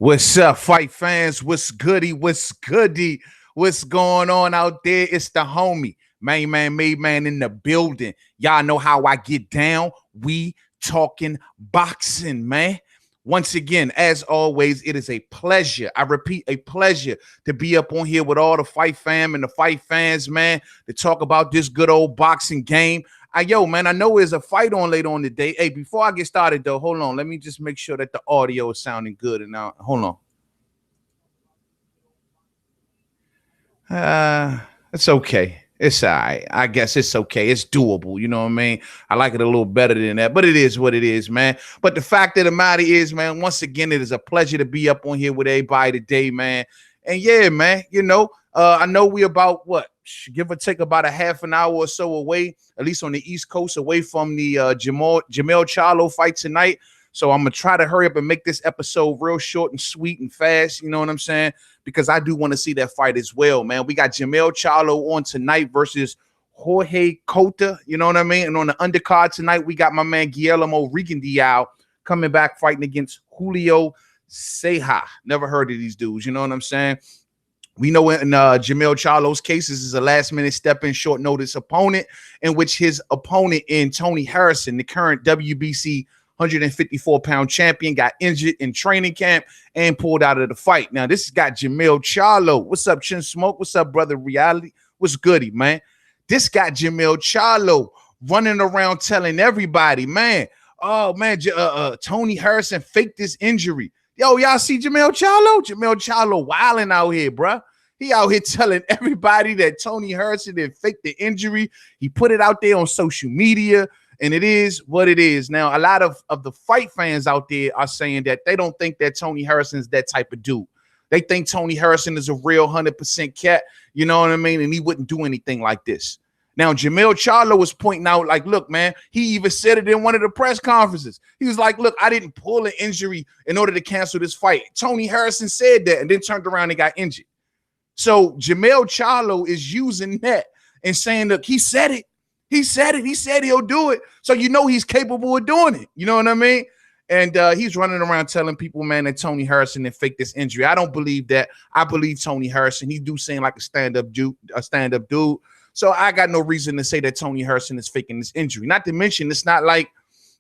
What's up, fight fans? What's goody? What's goody? What's going on out there? It's the homie, main man, made man in the building. Y'all know how I get down. We talking boxing, man. Once again, as always, it is a pleasure. I repeat, a pleasure to be up on here with all the fight fam and the fight fans, man, to talk about this good old boxing game. Yo, man, I know there's a fight on later on today. Hey, before I get started, though, hold on. Let me just make sure that the audio is sounding good. And now, hold on. It's okay. It's all right. I guess it's okay. It's doable. You know what I mean? I like it a little better than that, but it is what it is, man. But the fact of the matter is, man, once again, it is a pleasure to be up on here with everybody today, man. And yeah, man, I know we about what? Give or take about a half an hour or so away, at least on the East Coast, away from the Jermell Charlo fight tonight. So I'm going to try to hurry up and make this episode real short and sweet and fast. You know what I'm saying? Because I do want to see that fight as well, man. We got Jermell Charlo on tonight versus Jorge Cota. You know what I mean? And on the undercard tonight, we got my man Guillermo Rigondeaux coming back fighting against Shiloh. Never heard of these dudes. You know what I'm saying? We know in Jermell Charlo's case, this is a last-minute step-in, short-notice opponent, in which his opponent in Tony Harrison, the current WBC 154-pound champion, got injured in training camp and pulled out of the fight. Now, this has got Jermell Charlo. What's up, Chin Smoke? What's up, brother Reality? What's goody, man? This got Jermell Charlo running around telling everybody, man, oh, man, Tony Harrison faked this injury. Yo, y'all see Jermell Charlo? Jermell Charlo wilding out here, bruh. He out here telling everybody that Tony Harrison did fake the injury. He put it out there on social media, and it is what it is. Now, a lot of the fight fans out there are saying that they don't think that Tony Harrison is that type of dude. They think Tony Harrison is a real 100% cat, you know what I mean? And he wouldn't do anything like this. Now, Jermell Charlo was pointing out, like, look, man, he even said it in one of the press conferences. He was like, look, I didn't pull an injury in order to cancel this fight. Tony Harrison said that and then turned around and got injured. So Jermell Charlo is using that and saying, look, he said it. He said it. He said he'll do it. So you know he's capable of doing it. You know what I mean? And he's running around telling people, man, that Tony Harrison didn't fake this injury. I don't believe that. I believe Tony Harrison. He do seem like a stand-up dude. So I got no reason to say that Tony Harrison is faking this injury. Not to mention, it's not like,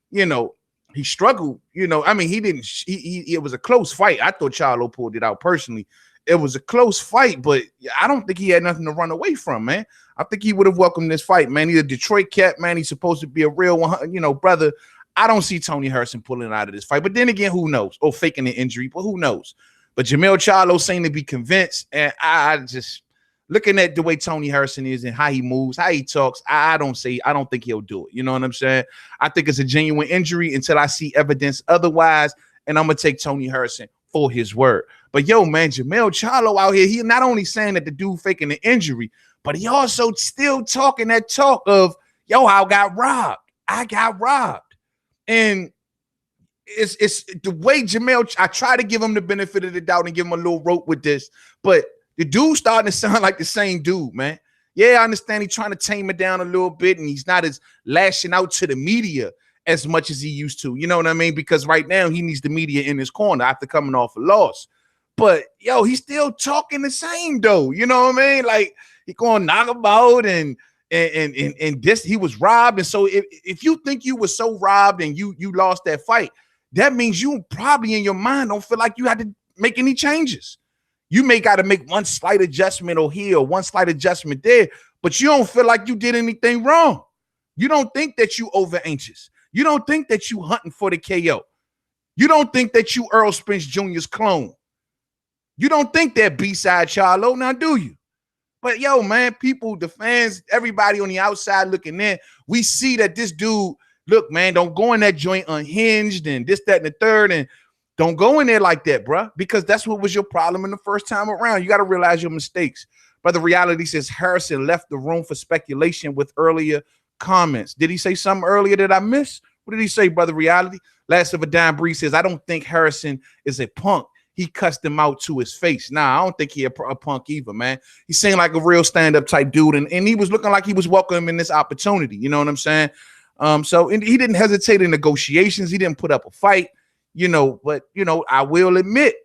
he struggled. I mean, he didn't. It was a close fight. I thought Charlo pulled it out personally. It was a close fight, but I don't think he had nothing to run away from, man. I think he would have welcomed this fight, man. He's a Detroit cat, man. He's supposed to be a real one, brother. I don't see Tony Harrison pulling out of this fight. But then again, who knows? Or faking an injury, but who knows? But Jermell Charlo seemed to be convinced, and I just looking at the way Tony Harrison is and how he moves, how he talks, I don't think he'll do it. You know what I'm saying? I think it's a genuine injury until I see evidence otherwise, and I'm gonna take Tony Harrison for his word. But yo, man, Jermell Charlo out here, he not only saying that the dude faking the injury, but he also still talking that talk of, yo, I got robbed. And it's the way Jamel, I try to give him the benefit of the doubt and give him a little rope with this, but the dude's starting to sound like the same dude, man. Yeah, I understand he's trying to tame it down a little bit, and he's not as lashing out to the media as much as he used to. You know what I mean? Because right now he needs the media in his corner after coming off a loss. But yo, he's still talking the same though. You know what I mean? Like he going knock about and this, he was robbed. And so if you think you were so robbed and you lost that fight, that means you probably in your mind don't feel like you had to make any changes. You may got to make one slight adjustment or here or one slight adjustment there, but you don't feel like you did anything wrong. You don't think that you over anxious. You don't think that you hunting for the KO. You don't think that you Earl Spence Jr.'s clone. You don't think that B-side Charlo, now do you? But yo, man, people, the fans, everybody on the outside looking in, we see that this dude, look, man, don't go in that joint unhinged and this, that, and the third, and don't go in there like that, bro, because that's what was your problem in the first time around. You got to realize your mistakes. But the reality says Harrison left the room for speculation with earlier comments. Did he say something earlier that I missed? What did he say, brother Reality? Last of a Dime Bree says, I don't think Harrison is a punk. He cussed him out to his face. Nah, I don't think he a punk either, man. He seemed like a real stand-up type dude, and he was looking like he was welcoming this opportunity. You know what I'm saying? So he didn't hesitate in negotiations. He didn't put up a fight, but I will admit,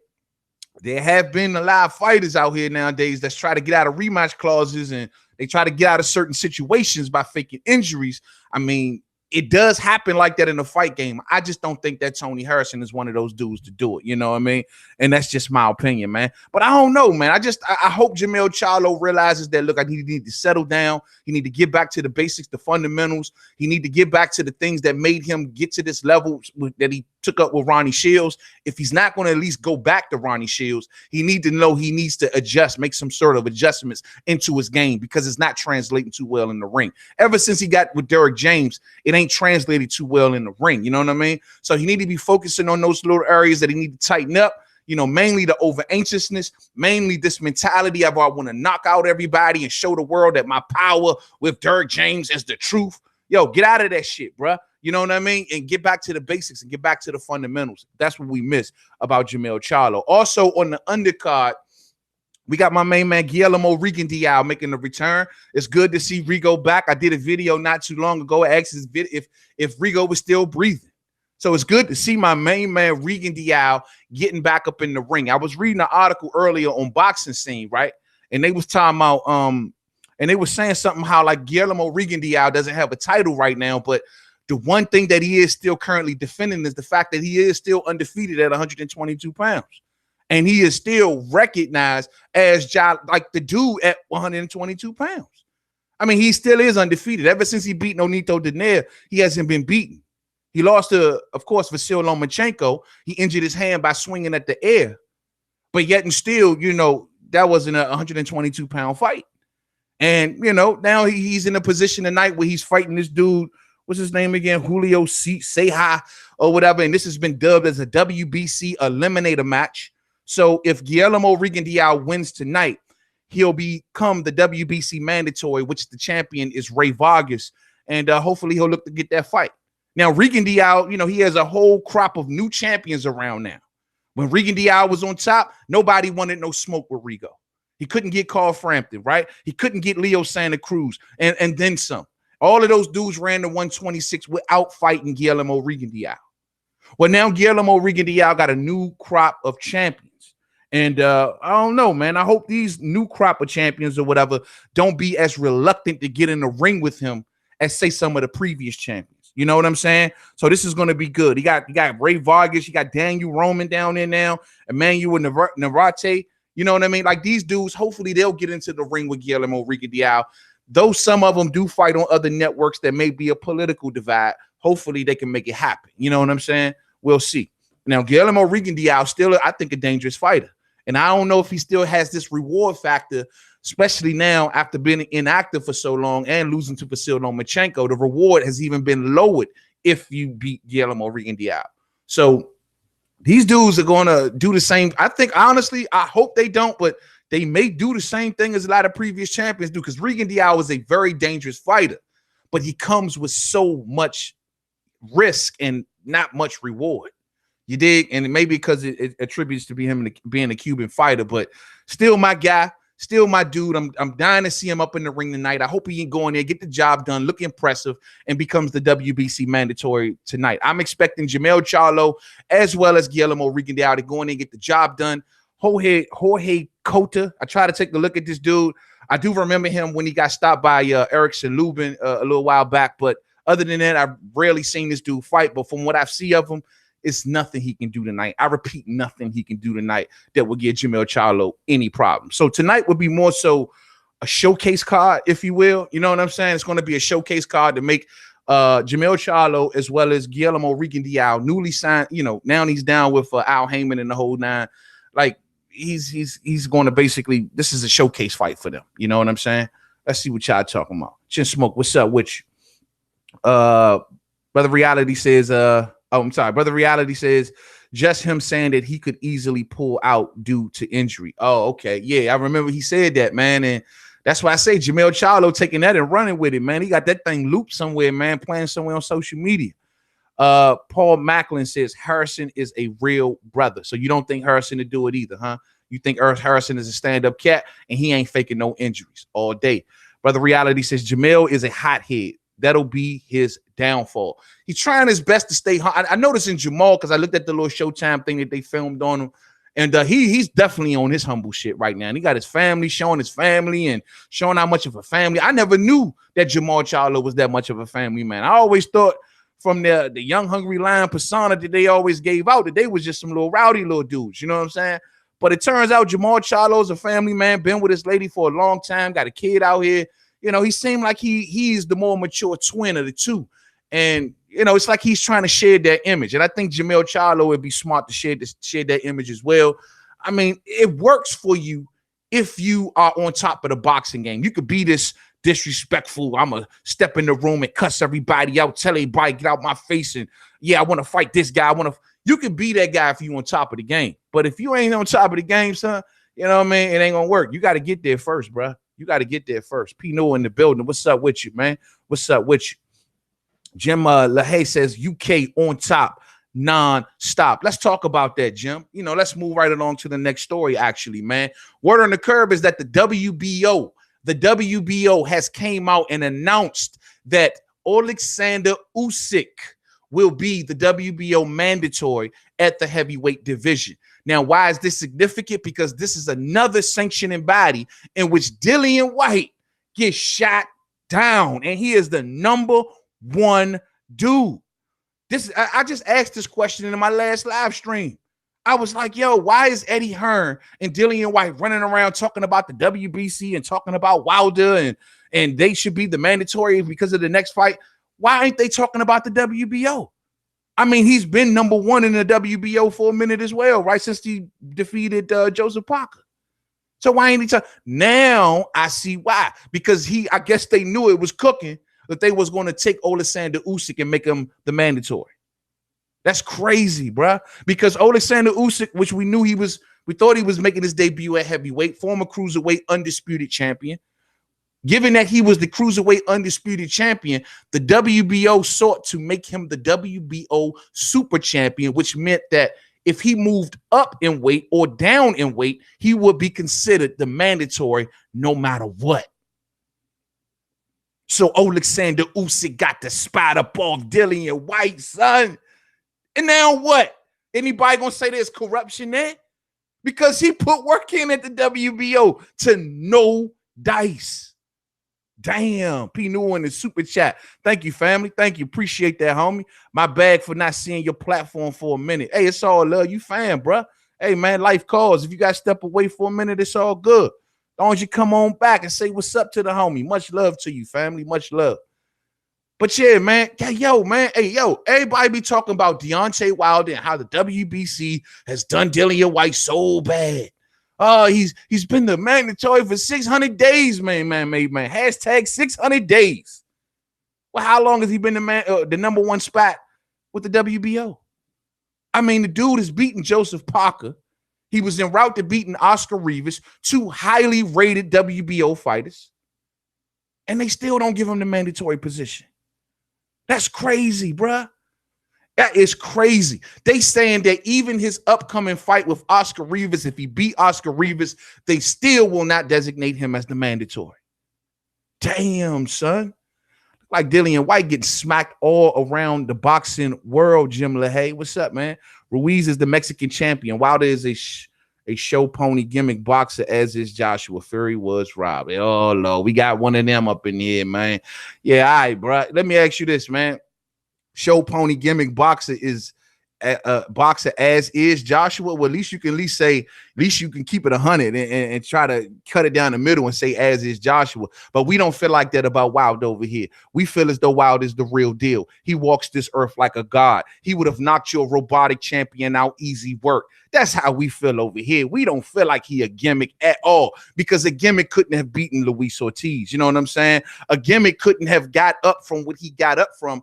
there have been a lot of fighters out here nowadays that try to get out of rematch clauses, and they try to get out of certain situations by faking injuries. I mean, it does happen like that in a fight game. I just don't think that Tony Harrison is one of those dudes to do it. You know what I mean? And that's just my opinion, man. But I don't know, man. I hope Jermell Charlo realizes that, look, he need to settle down. He need to get back to the basics, the fundamentals. He need to get back to the things that made him get to this level that he took up with Ronnie Shields. If he's not going to at least go back to Ronnie Shields, he need to know he needs to adjust, make some sort of adjustments into his game, because it's not translating too well in the ring. Ever since he got with Derrick James, it ain't translated too well in the ring. You know what I mean? So he need to be focusing on those little areas that he need to tighten up. You know, mainly the over anxiousness, mainly this mentality of I want to knock out everybody and show the world that my power with Derrick James is the truth. Yo, get out of that shit, bruh. You know what I mean? And get back to the basics and get back to the fundamentals. That's what we miss about Jermell Charlo. Also on the undercard, we got my main man Guillermo Rigondeaux making a return. It's good to see Rigo back. I did a video not too long ago. I asked if Rigo was still breathing. So it's good to see my main man Rigondeaux getting back up in the ring. I was reading an article earlier on Boxing Scene, right? And they was talking about and they were saying something how like Guillermo Rigondeaux doesn't have a title right now, but the one thing that he is still currently defending is the fact that he is still undefeated at 122 pounds. And he is still recognized as like the dude at 122 pounds. I mean, he still is undefeated. Ever since he beat Nonito Donaire, he hasn't been beaten. He lost to, of course, Vasyl Lomachenko. He injured his hand by swinging at the air. But yet and still, you know, that wasn't a 122-pound fight. And, you know, now he's in a position tonight where he's fighting this dude. What's his name again? Julio Ceja or whatever. And this has been dubbed as a WBC eliminator match. So if Guillermo Rigondeaux wins tonight, he'll become the WBC mandatory, which the champion is Ray Vargas. And hopefully he'll look to get that fight. Now, Rigondeaux, you know, he has a whole crop of new champions around now. When Rigondeaux was on top, nobody wanted no smoke with Rigo. He couldn't get Carl Frampton, right? He couldn't get Leo Santa Cruz, and then some. All of those dudes ran to 126 without fighting Guillermo Rigondeaux. Well, now Guillermo Rigondeaux got a new crop of champions. And I don't know, man. I hope these new crop of champions or whatever don't be as reluctant to get in the ring with him as, say, some of the previous champions. You know what I'm saying? So this is going to be good. You got Ray Vargas. You got Daniel Roman down there now. Emmanuel Navarrete. You know what I mean? Like these dudes, hopefully they'll get into the ring with Guillermo Rigondeaux. Though some of them do fight on other networks that may be a political divide, hopefully they can make it happen. You know what I'm saying? We'll see. Now, Guillermo Rigondeaux still, I think, a dangerous fighter. And I don't know if he still has this reward factor, especially now after being inactive for so long and losing to Vasyl Lomachenko. The reward has even been lowered if you beat Guillermo Rigondeaux. So these dudes are going to do the same. I think, honestly, I hope they don't, but they may do the same thing as a lot of previous champions do, because Rigondeaux is a very dangerous fighter, but he comes with so much risk and not much reward. You dig? And maybe because it attributes to him being a Cuban fighter, but still my guy, still my dude. I'm dying to see him up in the ring tonight. I hope he can go in there, get the job done, look impressive, and becomes the WBC mandatory tonight. I'm expecting Jermell Charlo as well as Guillermo Rigondeaux to go in there and get the job done. Jorge Cota. I try to take a look at this dude. I do remember him when he got stopped by Erickson Lubin a little while back, but other than that, I've rarely seen this dude fight. But from what I've seen of him, it's nothing he can do tonight. I repeat, nothing he can do tonight that will give Jermell Charlo any problem. So tonight would be more so a showcase card, if you will. You know what I'm saying? It's going to be a showcase card to make Jermell Charlo as well as Guillermo Rigondeaux, newly signed. You know, now he's down with Al Heyman and the whole nine. Like he's going to basically, this is a showcase fight for them. You know what I'm saying? Let's see what y'all talking about. Chin Smoke, what's up with you? Brother Reality says, Brother Reality says just him saying that he could easily pull out due to injury. Oh, okay. Yeah, I remember he said that, man. And that's why I say Jermell Charlo taking that and running with it, man. He got that thing looped somewhere, man, playing somewhere on social media. Paul Macklin says Harrison is a real brother. So you don't think Harrison to do it either, huh? You think Harrison is a stand-up cat and he ain't faking no injuries all day. Brother Reality says Jamel is a hothead. That'll be his downfall. He's trying his best to stay hot. I noticed in Jamal, because I looked at the little Showtime thing that they filmed on him, And he's definitely on his humble shit right now. And he got his family, showing his family and showing how much of a family. I never knew that Jermell Charlo was that much of a family man. I always thought from the young, hungry lion persona that they always gave out that they was just some little rowdy little dudes. You know what I'm saying? But it turns out Jermell Charlo's a family man, been with his lady for a long time, got a kid out here. You know, he seemed like he's the more mature twin of the two. And, you know, it's like he's trying to share that image. And I think Jermell Charlo would be smart to share that image as well. I mean, it works for you if you are on top of the boxing game. You could be this disrespectful, I'm going to step in the room and cuss everybody out, tell everybody, get out my face, and yeah, I want to fight this guy. You can be that guy if you on top of the game. But if you ain't on top of the game, son, you know what I mean? It ain't going to work. You got to get there first, bro. You got to get there first. Pino in the building. What's up with you, man? What's up with you? Jim LaHaye says UK on top non-stop. Let's talk about that, Jim. You know, let's move right along to the next story, actually, man. Word on the curb is that the WBO has came out and announced that Olaksandr Usyk will be the WBO mandatory at the heavyweight division. Now, why is this significant? Because this is another sanctioning body in which Dillian White gets shot down, and he is the number one dude. I just asked this question in my last live stream. I was like, yo, why is Eddie Hearn and Dillian White running around talking about the WBC and talking about Wilder and they should be the mandatory because of the next fight? Why ain't they talking about the WBO? I mean, he's been number one in the WBO for a minute as well, right? Since he defeated Joseph Parker. So why ain't he talking? Now I see why. Because I guess they knew it was cooking, that they was going to take Olaksandr Usyk and make him the mandatory. That's crazy, bruh. Because Olaksandr Usyk, which we thought he was making his debut at heavyweight, former cruiserweight undisputed champion. Given that he was the cruiserweight undisputed champion, the WBO sought to make him the WBO super champion, which meant that if he moved up in weight or down in weight, he would be considered the mandatory no matter what. So Olaksandr Usyk got the spot up off Dillian White, son. And now what? Anybody gonna say there's corruption there? Because he put work in at the WBO to no dice. Damn, P. New in the super chat. Thank you, family. Thank you. Appreciate that, homie. My bag for not seeing your platform for a minute. Hey, it's all love. You fan, bro. Hey, man, life calls. If you got to step away for a minute, it's all good. As long as you come on back and say what's up to the homie. Much love to you, family. Much love. But yeah, man. Yo, man. Hey, yo, everybody be talking about Deontay Wilder and how the WBC has done Dillian White so bad. Oh, he's been the mandatory for 600 days, man. Hashtag 600 days. Well, how long has he been the number one spot with the WBO? I mean, the dude is beating Joseph Parker. He was en route to beating Oscar Rivas, two highly rated WBO fighters. And they still don't give him the mandatory position. That's crazy, bruh. That is crazy. They saying that even his upcoming fight with Oscar Rivas, if he beat Oscar Rivas, they still will not designate him as the mandatory. Damn, son. Like Dillian White getting smacked all around the boxing world, Jim LaHaye. What's up, man? Ruiz is the Mexican champion. Wilder is a show pony gimmick boxer, as is Joshua. Fury was Rob. Oh, Lord. We got one of them up in here, man. Yeah, all right, bro. Let me ask you this, man. Show pony gimmick boxer is boxer as is Joshua. Well, at least you can say, at least you can keep it 100 and try to cut it down the middle and say as is Joshua. But we don't feel like that about Wilder over here. We feel as though Wilder is the real deal. He walks this earth like a god. He would have knocked your robotic champion out easy work. That's how we feel over here. We don't feel like he a gimmick at all, because a gimmick couldn't have beaten Luis Ortiz. You know what I'm saying? A gimmick couldn't have got up from what he got up from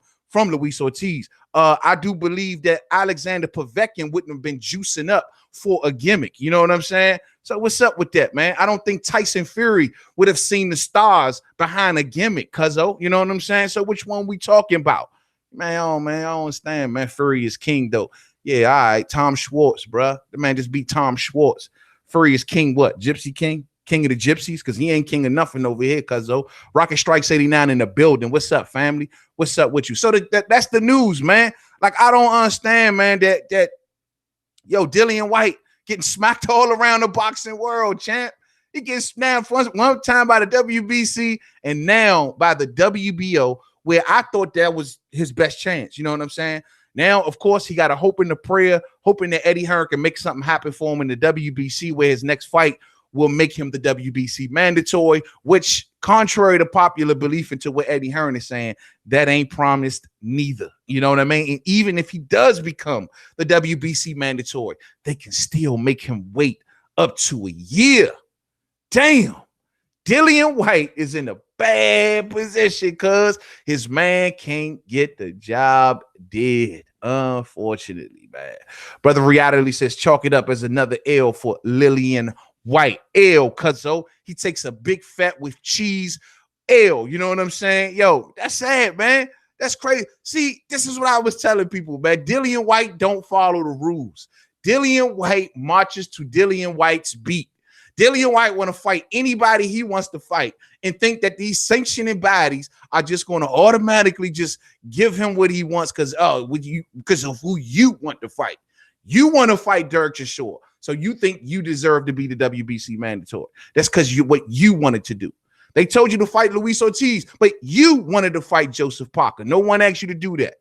Luis Ortiz. I do believe that Alexander Povetkin wouldn't have been juicing up for a gimmick. You know what I'm saying? So what's up with that, man? I don't think Tyson Fury would have seen the stars behind a gimmick, cuzzo. You know what I'm saying? So which one we talking about? Man, I don't understand, man. Fury is king, though. Yeah, all right. Tom Schwartz, bruh. The man just beat Tom Schwartz. Fury is king what? Gypsy king? King of the gypsies? Because he ain't king of nothing over here, cuzzo. Rocket Strikes 89 in the building. What's up, family? What's up with you? So that's the news, man. Like, I don't understand, man, that Dillian White getting smacked all around the boxing world, champ. He gets snapped one time by the WBC and now by the WBO, where I thought that was his best chance. You know what I'm saying? Now, of course, he got a hope in the prayer, hoping that Eddie Hearn can make something happen for him in the WBC, where his next fight will make him the WBC mandatory, which, contrary to popular belief and to what Eddie Hearn is saying, that ain't promised neither. You know what I mean? And even if he does become the WBC mandatory, they can still make him wait up to a year. Damn. Dillian White is in a bad position because his man can't get the job did. Unfortunately, man. Brother Reality says, chalk it up as another L for Dillian White. L, cuzzo. He takes a big fat with cheese. L, you know what I'm saying? Yo, that's sad, man. That's crazy. See, this is what I was telling people, man. Dillian White don't follow the rules. Dillian White marches to Dillian White's beat. Dillian White want to fight anybody he wants to fight and think that these sanctioning bodies are just going to automatically just give him what he wants because of who you want to fight. You want to fight Derek Chisora, so you think you deserve to be the WBC mandatory. That's because what you wanted to do. They told you to fight Luis Ortiz, but you wanted to fight Joseph Parker. No one asked you to do that.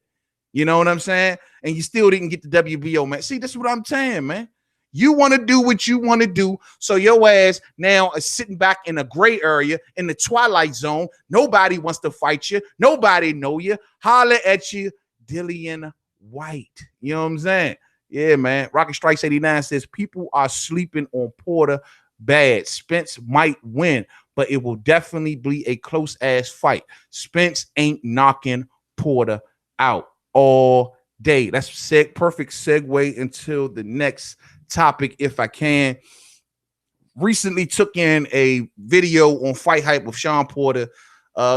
You know what I'm saying? And you still didn't get the WBO, man. See, that's what I'm saying, man. You want to do what you want to do. So your ass now is sitting back in a gray area in the twilight zone. Nobody wants to fight you. Nobody know you. Holler at you, Dillian White. You know what I'm saying? Yeah, man. Rocket Strikes 89 says people are sleeping on Porter bad. Spence might win, but it will definitely be a close ass fight. Spence ain't knocking Porter out all day. That's perfect segue until the next topic, if I can. Recently took in a video on Fight Hype with Shawn Porter.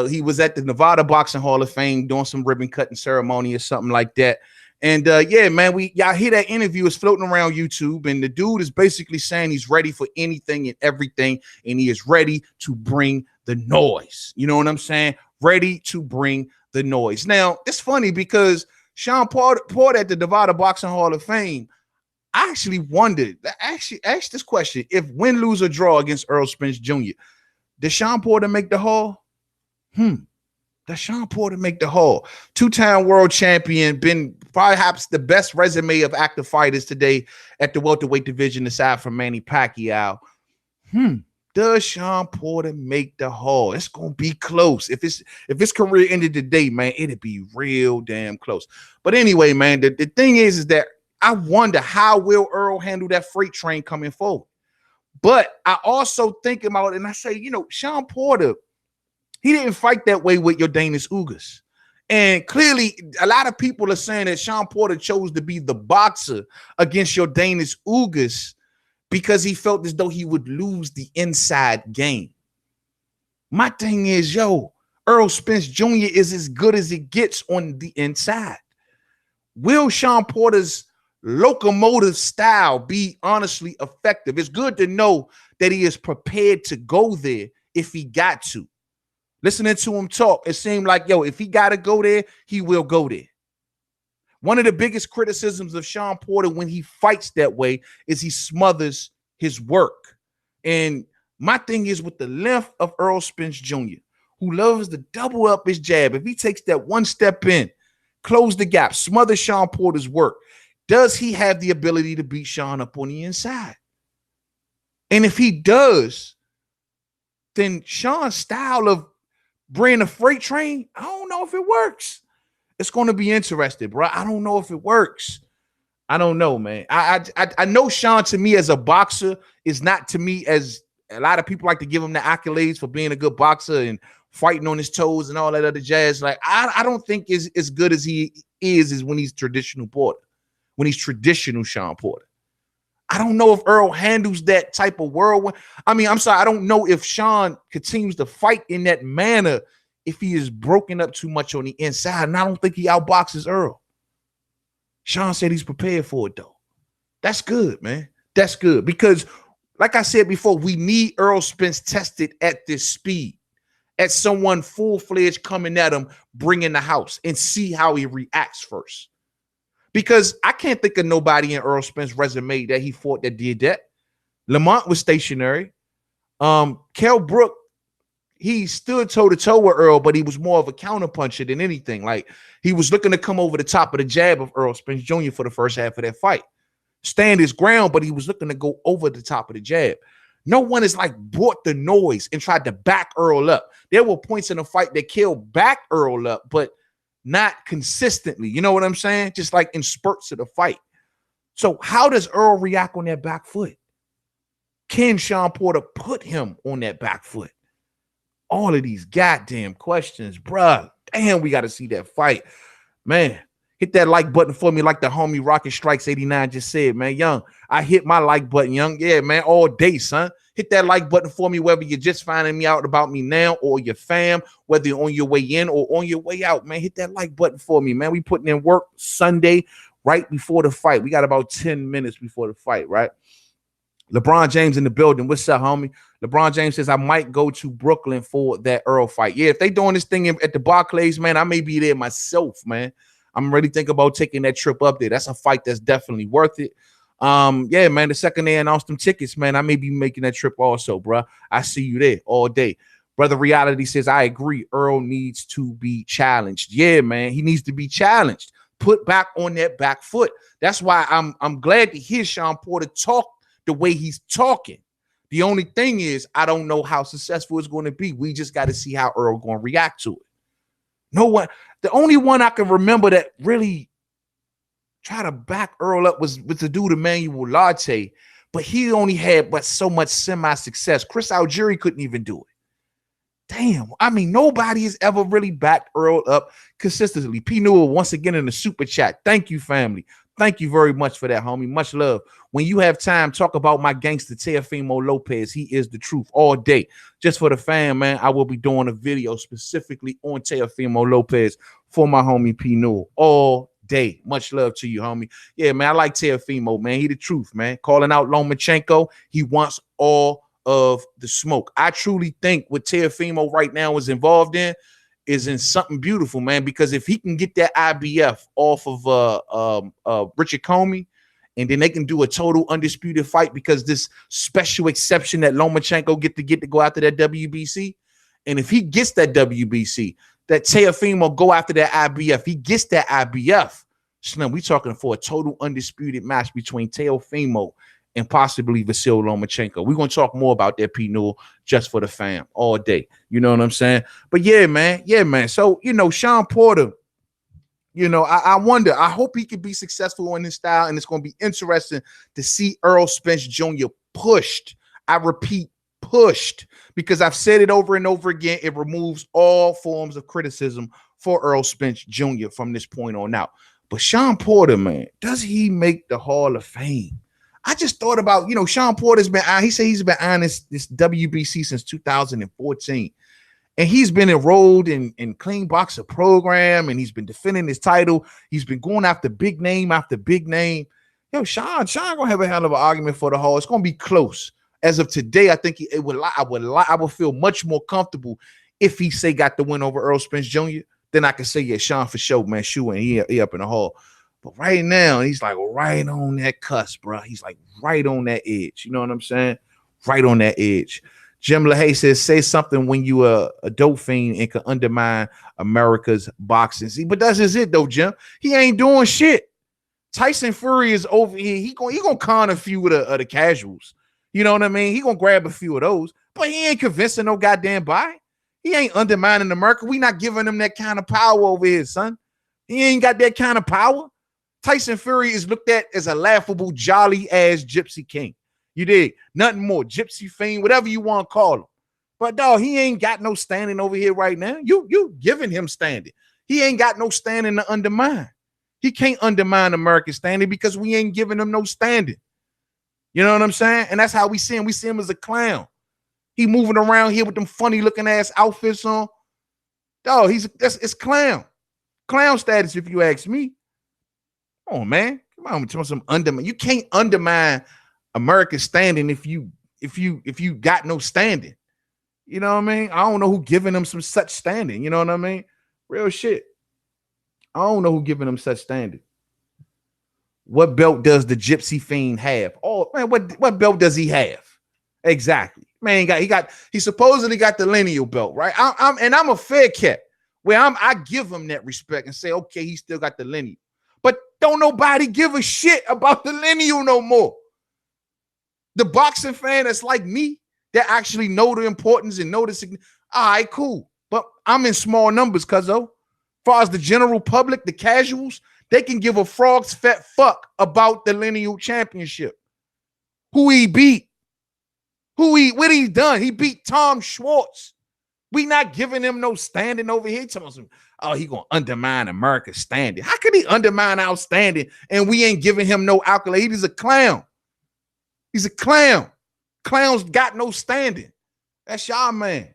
He was at the Nevada Boxing Hall of Fame doing some ribbon cutting ceremony or something like that. And yeah, man, y'all hear that interview is floating around YouTube, and the dude is basically saying he's ready for anything and everything, and he is ready to bring the noise. You know what I'm saying? Ready to bring the noise. Now, it's funny because Shawn Porter at the Nevada Boxing Hall of Fame, I actually wondered, asked this question: if win, lose, or draw against Errol Spence Jr., does Shawn Porter make the hall? Does Shawn Porter make the hall? Two-time world champion, been perhaps the best resume of active fighters today at the welterweight division, aside from Manny Pacquiao. Does Shawn Porter make the hall? It's gonna be close. If his career ended today, man, it'd be real damn close. But anyway, man, the thing is that I wonder how will Earl handle that freight train coming forward. But I also think about it and I say, you know, Shawn Porter, he didn't fight that way with Yordenis Ugas. And clearly, a lot of people are saying that Shawn Porter chose to be the boxer against Yordenis Ugas because he felt as though he would lose the inside game. My thing is, Errol Spence Jr. is as good as it gets on the inside. Will Shawn Porter's locomotive style be honestly effective? It's good to know that he is prepared to go there if he got to. Listening to him talk, it seemed like, if he got to go there, he will go there. One of the biggest criticisms of Shawn Porter when he fights that way is he smothers his work. And my thing is with the length of Errol Spence Jr., who loves to double up his jab, if he takes that one step in, close the gap, smother Shawn Porter's work, does he have the ability to beat Shawn up on the inside? And if he does, then Shawn's style of bringing a freight train, I don't know if it works. It's going to be interesting, bro. I don't know if it works. I don't know, man. I know Shawn, to me, as a boxer, is not to me as a lot of people like to give him the accolades for being a good boxer and fighting on his toes and all that other jazz. Like, I don't think is as good as he is when he's traditional Porter, when he's traditional Shawn Porter. I don't know if Earl handles that type of whirlwind. I mean, I'm sorry. I don't know if Shawn continues to fight in that manner if he is broken up too much on the inside. And I don't think he outboxes Earl. Shawn said he's prepared for it, though. That's good, man. That's good. Because, like I said before, we need Errol Spence tested at this speed, at someone full-fledged coming at him, bringing the house, and see how he reacts first. because I can't think of nobody in Earl Spence's resume that he fought that did that. Lamont was stationary. Kell Brook, he stood toe-to-toe with Earl, but he was more of a counterpuncher than anything. Like, he was looking to come over the top of the jab of Earl Spence Jr. for the first half of that fight. Stand his ground, but he was looking to go over the top of the jab. No one has like brought the noise and tried to back Earl up. There were points in the fight that Kell backed Earl up, but not consistently. You know what I'm saying? Just like in spurts of the fight. So how does Earl react on that back foot? Can Shawn Porter put him on that back foot? All of these goddamn questions, bruh. Damn, we got to see that fight. Man, hit that like button for me like the homie Rocket Strikes 89 just said, man. Young, I hit my like button, young. Yeah, man, all day, son. Hit that like button for me, whether you're just finding me out about me now or your fam, whether you're on your way in or on your way out, man. Hit that like button for me, man. We putting in work Sunday right before the fight. We got about 10 minutes before the fight, right? LeBron James in the building. What's up, homie? LeBron James says, I might go to Brooklyn for that Earl fight. Yeah, if they doing this thing at the Barclays, man, I may be there myself, man. I'm really thinking about taking that trip up there. That's a fight that's definitely worth it. Yeah, man, the second they announced them tickets, man, I may be making that trip also, bro. I see you there all day. Brother Reality says, I agree. Earl needs to be challenged. Yeah, man, he needs to be challenged. Put back on that back foot. That's why I'm glad to hear Shawn Porter talk the way he's talking. The only thing is, I don't know how successful it's going to be. We just got to see how Earl going to react to it. No one, the only one I can remember that really tried to back Earl up was the dude Emmanuel Latte, but he only had but so much semi-success. Chris Algieri couldn't even do it. Damn, I mean, nobody has ever really backed Earl up consistently. P. Newell once again in the super chat. Thank you, family. Thank you very much for that, homie. Much love. When you have time, talk about my gangster Teofimo Lopez. He is the truth all day. Just for the fam, man, I will be doing a video specifically on Teofimo Lopez for my homie P. Newell all day. Much love to you, homie. Yeah, man, I like Teofimo, man. He the truth, man. Calling out Lomachenko. He wants all of the smoke. I truly think what Teofimo right now is involved in is in something beautiful, man, because if he can get that IBF off of Richard Comey, and then they can do a total undisputed fight because this special exception that Lomachenko get to go after that WBC. And if he gets that WBC, that Teofimo go after that IBF, he gets that IBF. Slim, we talking for a total undisputed match between Teofimo and possibly Vasyl Lomachenko. We're going to talk more about that, P. Newell, just for the fam all day. You know what I'm saying? But yeah, man. Yeah, man. So, you know, Shawn Porter, you know, I wonder. I hope he can be successful in his style, and it's going to be interesting to see Earl Spence Jr. pushed. I repeat, pushed, because I've said it over and over again. It removes all forms of criticism for Earl Spence Jr. from this point on out. But Shawn Porter, man, does he make the Hall of Fame? I just thought about, you know, Shawn Porter's been on, he said he's been on this WBC since 2014. And he's been enrolled in Clean Boxer program, and he's been defending his title. He's been going after big name after big name. Yo, Shawn gonna have a hell of an argument for the Hall. It's gonna be close. As of today, I think I would feel much more comfortable if he say got the win over Earl Spence Jr. Then I could say, yeah, Shawn for sure, man, shooing he up in the Hall. But right now, he's like right on that cusp, bro. He's like right on that edge. You know what I'm saying? Right on that edge. Jim LaHaye says, say something when you are a dope fiend and can undermine America's boxing. See, but that's just it, though, Jim. He ain't doing shit. Tyson Fury is over here. He gonna con a few of the casuals. You know what I mean? He gonna grab a few of those, but he ain't convincing no goddamn buy. He ain't undermining America. We not giving him that kind of power over here, son. He ain't got that kind of power. Tyson Fury is looked at as a laughable, jolly-ass gypsy king. You dig? Nothing more. Gypsy fiend, whatever you want to call him. But, dog, he ain't got no standing over here right now. You giving him standing. He ain't got no standing to undermine. He can't undermine America's standing because we ain't giving him no standing. You know what I'm saying? And that's how we see him. We see him as a clown. He moving around here with them funny-looking ass outfits on. Dog, it's clown. Clown status, if you ask me. Come on, man. Come on, tell some undermine. You can't undermine America's standing if you got no standing. You know what I mean? I don't know who giving them some such standing. You know what I mean? Real shit. I don't know who giving them such standing. What belt does the Gypsy Fiend have? Oh man, what belt does he have? Exactly. Man, he supposedly got the lineal belt, right? I'm a fair cat where I give him that respect and say, okay, he still got the lineal. But don't nobody give a shit about the lineal no more. The boxing fan that's like me, that actually know the importance and know the significance. All right, cool. But I'm in small numbers, cuzzo. As far as the general public, the casuals, they can give a frog's fat fuck about the lineal championship. Who he beat? What he done? He beat Tom Schwartz. We not giving him no standing over here. Oh, he gonna undermine America's standing. How can he undermine our standing and we ain't giving him no accolade? He's a clown. He's a clown. Clowns got no standing. That's y'all man.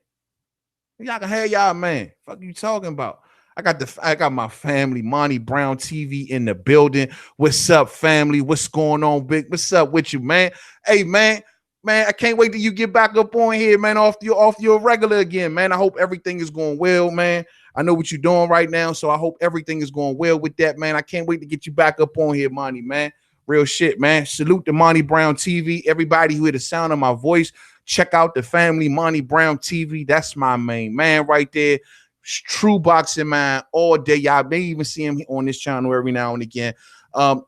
Y'all can have y'all man. Fuck you talking about? I got my family, Monty Brown TV in the building. What's up, family? What's going on, big? What's up with you, man? Hey, man, I can't wait till you get back up on here, man, off your regular again, man. I hope everything is going well, man. I know what you're doing right now, so I hope everything is going well with that, man. I can't wait to get you back up on here, Monty, man. Real shit, man. Salute to Monty Brown TV. Everybody who hear the sound of my voice, check out the family, Monty Brown TV. That's my main man right there. True boxing man all day. Y'all may even see him on this channel every now and again.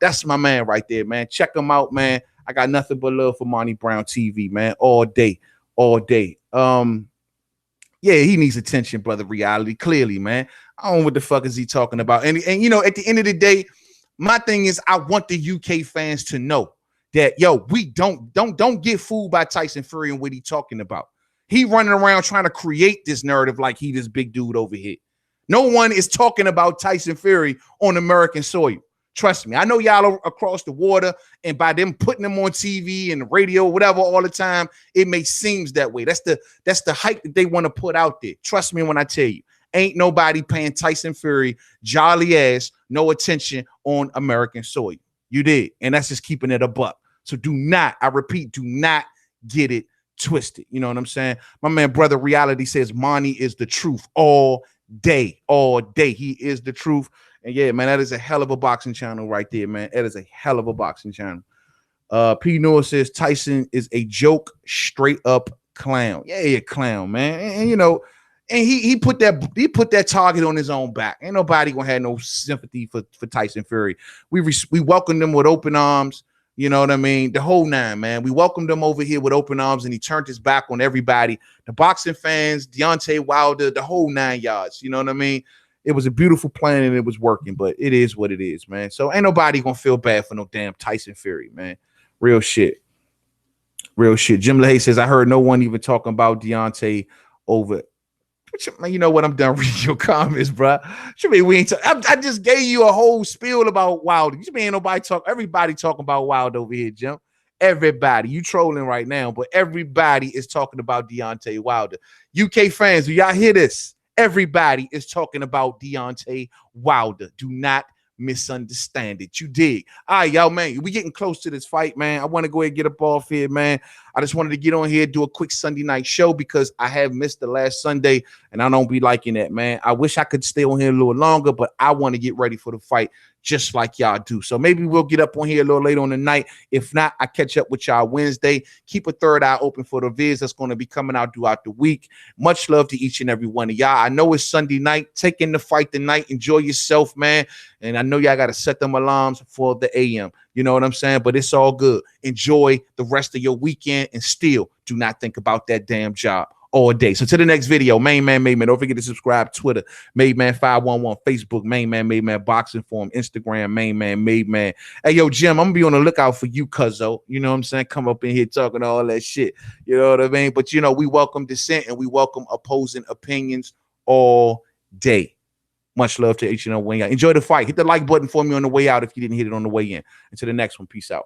That's my man right there, man. Check him out, man. I got nothing but love for Monty Brown TV, man. All day. Yeah, he needs attention, brother. Reality, clearly, man. I don't know what the fuck is he talking about. And you know, at the end of the day, my thing is I want the UK fans to know that, yo, we don't get fooled by Tyson Fury and what he talking about. He running around trying to create this narrative like he this big dude over here. No one is talking about Tyson Fury on American soil. Trust me. I know y'all are across the water, and by them putting them on TV and the radio, whatever, all the time, it may seem that way. That's the hype that they want to put out there. Trust me when I tell you. Ain't nobody paying Tyson Fury jolly ass no attention on American soil. You did. And that's just keeping it a buck. So do not, I repeat, do not get it twisted. You know what I'm saying? My man, brother Reality says Monty is the truth all day. He is the truth. And yeah, man, that is a hell of a boxing channel right there, man. That is a hell of a boxing channel. P. Noah says Tyson is a joke, straight up clown. Yeah, clown, man. And you know, and he put that target on his own back. Ain't nobody gonna have no sympathy for Tyson Fury. We welcomed him with open arms. You know what I mean? The whole nine, man. We welcomed him over here with open arms, and he turned his back on everybody. The boxing fans, Deontay Wilder, the whole 9 yards. You know what I mean? It was a beautiful plan, and it was working, but it is what it is, man. So ain't nobody gonna feel bad for no damn Tyson Fury, man. Real shit. Jim LaHaye says, I heard no one even talking about Deontay over. You know what? I'm done reading your comments, bro. You mean we ain't? I just gave you a whole spiel about Wilder. You mean everybody talking about Wilder over here, Jim? Everybody. You trolling right now, but everybody is talking about Deontay Wilder. UK fans, do y'all hear this? Everybody is talking about Deontay Wilder. Do not misunderstand it. You dig? All right, y'all, man. We getting close to this fight, man. I want to go ahead and get up off here, man. I just wanted to get on here, do a quick Sunday night show because I have missed the last Sunday, and I don't be liking that, man. I wish I could stay on here a little longer, but I want to get ready for the fight just like y'all do. So maybe we'll get up on here a little later on the night. If not, I catch up with y'all Wednesday. Keep a third eye open for the vids that's going to be coming out throughout the week. Much love to each and every one of y'all. I know it's Sunday night. Take in the fight tonight. Enjoy yourself, man. And I know y'all got to set them alarms for the AM. You know what I'm saying? But it's all good. Enjoy the rest of your weekend and still do not think about that damn job all day. So to the next video, Main Man. Don't forget to subscribe. Twitter, Made Man 511. Facebook, Main Man Boxing Forum. Instagram, Main Man. Hey, yo, Jim, I'm gonna be on the lookout for you, cuzzo. You know what I'm saying? Come up in here talking all that shit. You know what I mean? But you know, we welcome dissent and we welcome opposing opinions all day. Much love to each and every one. Enjoy the fight. Hit the like button for me on the way out if you didn't hit it on the way in. Until the next one, peace out.